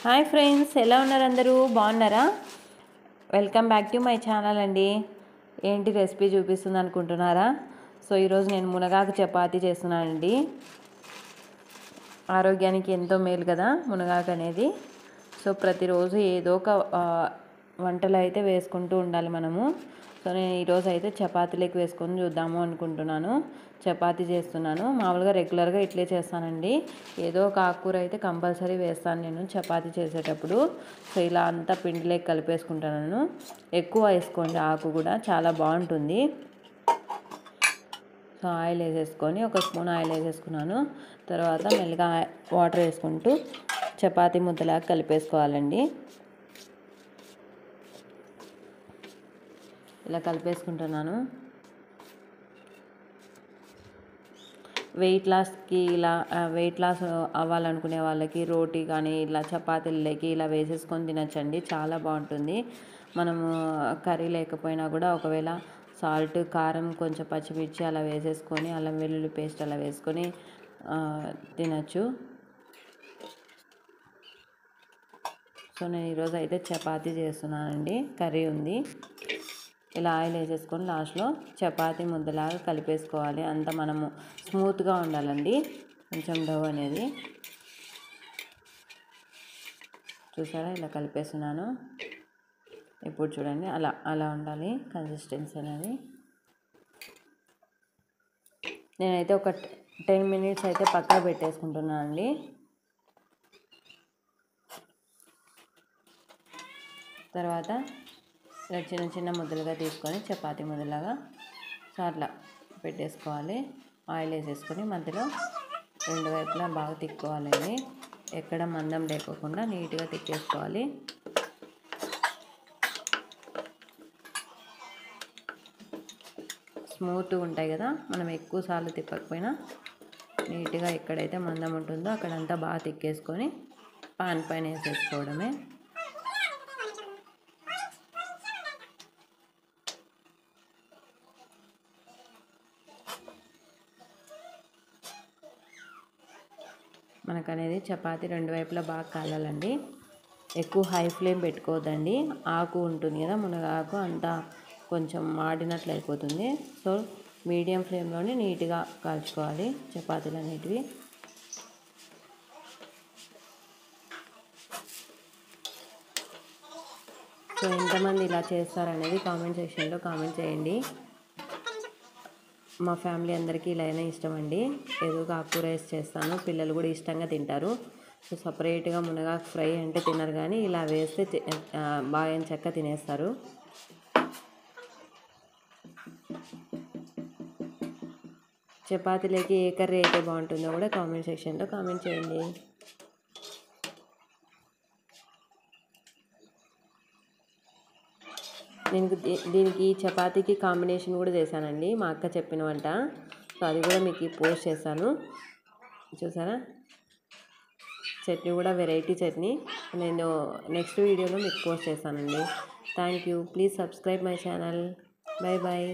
Hi friends, ఎలా ఉన్నారు? అందరూ బాగున్నారా? Welcome back to my channel అండి. ఏంటి రెసిపీ చూపిస్తుంది అనుకుంటున్నారా? సో ఈరోజు నేను మునగాకు చపాతీ చేస్తున్నానండి. ఆరోగ్యానికి ఎంతో మేలు కదా మునగాకు అనేది. సో ప్రతిరోజు ఏదో ఒక వంటలు అయితే వేసుకుంటూ ఉండాలి మనము. సో నేను ఈరోజు అయితే చపాతీలోకి వేసుకొని చూద్దాము అనుకుంటున్నాను. చపాతీ చేస్తున్నాను. మామూలుగా రెగ్యులర్గా ఇట్లే చేస్తానండి. ఏదో ఒక ఆకుకూర అయితే కంపల్సరీ వేస్తాను నేను చపాతీ చేసేటప్పుడు. సో ఇలా అంతా పిండిలోకి కలిపేసుకుంటాను. ఎక్కువ వేసుకోండి, ఆకు కూడా చాలా బాగుంటుంది. సో ఆయిల్ వేసేసుకొని ఒక స్పూన్ ఆయిల్ వేసేసుకున్నాను. తర్వాత మెల్లిగా వాటర్ వేసుకుంటూ చపాతీ ముద్దలాగా కలిపేసుకోవాలండి. ఇలా కలిపేసుకుంటున్నాను. వెయిట్ లాస్కి వెయిట్ లాస్ అవ్వాలనుకునే వాళ్ళకి రోటీ కానీ ఇలా చపాతీలకి ఇలా వేసేసుకొని తినచ్చండి. చాలా బాగుంటుంది. మనము కర్రీ లేకపోయినా కూడా ఒకవేళ సాల్ట్, కారం, కొంచెం పచ్చిమిర్చి అలా వేసేసుకొని అల్లం వెల్లుల్లి పేస్ట్ అలా వేసుకొని తినచ్చు. సో నేను ఈరోజు అయితే చపాతీ చేస్తున్నానండి. కర్రీ ఉంది. ఇలా ఆయిల్ వేసేసుకొని లాస్ట్లో చపాతీ ముద్దలాగా కలిపేసుకోవాలి. అంత మనము స్మూత్గా ఉండాలండి కొంచెం డౌ అనేది. చూసారా, ఇలా కలిపేస్తున్నాను. ఇప్పుడు చూడండి, అలా ఉండాలి కన్సిస్టెన్సీ అనేది. నేనైతే ఒక 10 మినిట్స్ అయితే పక్కా పెట్టేసుకుంటున్నాను అండి. తర్వాత ఇలా చిన్న చిన్న ముద్దలుగా తీసుకొని చపాతీ ముద్దలాగా సో అట్లా పెట్టేసుకోవాలి. ఆయిల్ వేసేసుకొని మధ్యలో రెండు వైపులా బాగా తిక్కోవాలండి. ఎక్కడ మందం లేకోకుండా నీట్గా తిక్కేసుకోవాలి. స్మూత్గా ఉంటాయి కదా, మనం ఎక్కువ సార్లు తిప్పకపోయినా నీట్గా ఎక్కడైతే మందం ఉంటుందో అక్కడంతా బాగా తిక్కేసుకొని పాన్ పైన వేసేసుకోవడమే. మనకనేది చపాతీ రెండు వైపులా బాగా కాలాలండి. ఎక్కువ హై ఫ్లేమ్ పెట్టుకోవద్దండి. ఆకు ఉంటుంది కదా, మునగాకు అంతా కొంచెం మాడినట్లు అయిపోతుంది. సో మీడియం ఫ్లేమ్లోనే నీట్గా కాల్చుకోవాలి చపాతీలు అనేటివి. సో ఎంతమంది ఇలా చేస్తారనేది కామెంట్ సెక్షన్లో కామెంట్ చేయండి. మా ఫ్యామిలీ అందరికీ ఇలా అయినా ఇష్టం అండి. ఏదో ఒక ఆకుకూర వేసి చేస్తాను, పిల్లలు కూడా ఇష్టంగా తింటారు. సో సపరేట్గా మునగాకు ఫ్రై అంటే తినరు, కానీ ఇలా వేస్తే బాగా చక్కగా తినేస్తారు. చపాతీలోకి ఏ కర్రీ అయితే బాగుంటుందో కూడా కామెంట్ సెక్షన్లో కామెంట్ చేయండి. నేను దీనికి చపాతీకి కాంబినేషన్ కూడా చేశానండి, మా అక్క చెప్పిన వంట. సో అది కూడా మీకు పోస్ట్ చేశాను. చూసారా, చట్నీ కూడా వెరైటీ చట్నీ. నేను నెక్స్ట్ వీడియోలో మీకు పోస్ట్ చేస్తానండి. Thank you. Please subscribe my channel. Bye bye.